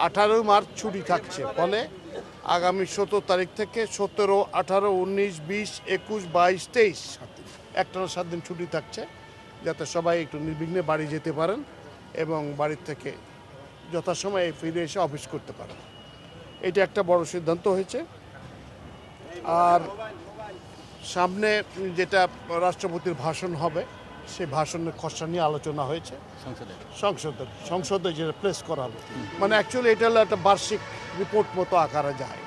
18 March ছুটি থাকছে, ফলে আগামী 17 তারিখ থেকে 17, 18, 19, 20, 21, 22, 23 একটানা 7 দিন ছুটি থাকছে, যাতে সবাই একটু নির্বিঘ্নে বাড়ি যেতে পারেন এবং বাড়ির থেকে যথাসময়ে ফিরে এসে অফিস করতে পারেন। এটা একটা বড় সিদ্ধান্ত হয়েছে। আর সামনে যেটা রাষ্ট্রপতির ভাষণ হবে, সেই ভাষণের খসড়া নিয়ে আলোচনা হয়েছে সংসদে যেটা প্লেস করা হবে। মানে অ্যাকচুয়ালি এটা হলো একটা বার্ষিক রিপোর্ট মতো আকারে যায়,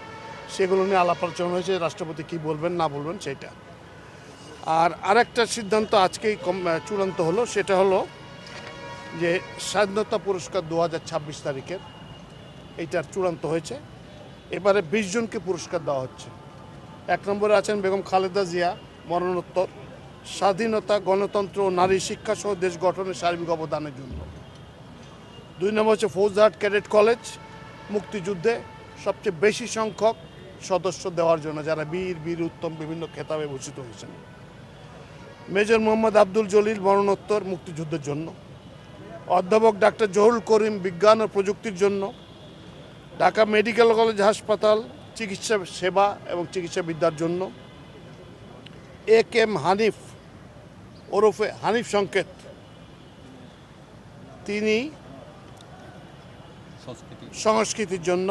সেগুলো নিয়ে আলাপ আলোচনা হয়েছে, রাষ্ট্রপতি কী বলবেন না বলবেন সেটা। আর আরেকটা সিদ্ধান্ত আজকেই চূড়ান্ত হলো, সেটা হলো যে স্বাধীনতা পুরস্কার 2026 তারিখের এইটার চূড়ান্ত হয়েছে। এবারে 20 জনকে পুরস্কার দেওয়া হচ্ছে। 1 নম্বরে আছেন বেগম খালেদা জিয়া, মরণোত্তর, স্বাধীনতা, গণতন্ত্র ও নারী শিক্ষা সহ দেশ গঠনের সার্বিক অবদানের জন্য। 2 নম্বর হচ্ছে ফৌজদার ক্যাডেট কলেজ, মুক্তিযুদ্ধে সবচেয়ে বেশি সংখ্যক সদস্য দেওয়ার জন্য, যারা বীর উত্তম বিভিন্ন খেতাবে ভূষিত হয়েছেন। মেজর মোহাম্মদ আব্দুল জলিল, মরণোত্তর, মুক্তিযুদ্ধের জন্য। অধ্যাপক ডাক্তার জহুরুল করিম, বিজ্ঞান ও প্রযুক্তির জন্য। ঢাকা মেডিকেল কলেজ হাসপাতাল, চিকিৎসা সেবা এবং চিকিৎসাবিদ্যার জন্য। AK হানিফ ওরফে হানিফ সংকেত, তিনি সংস্কৃতির জন্য।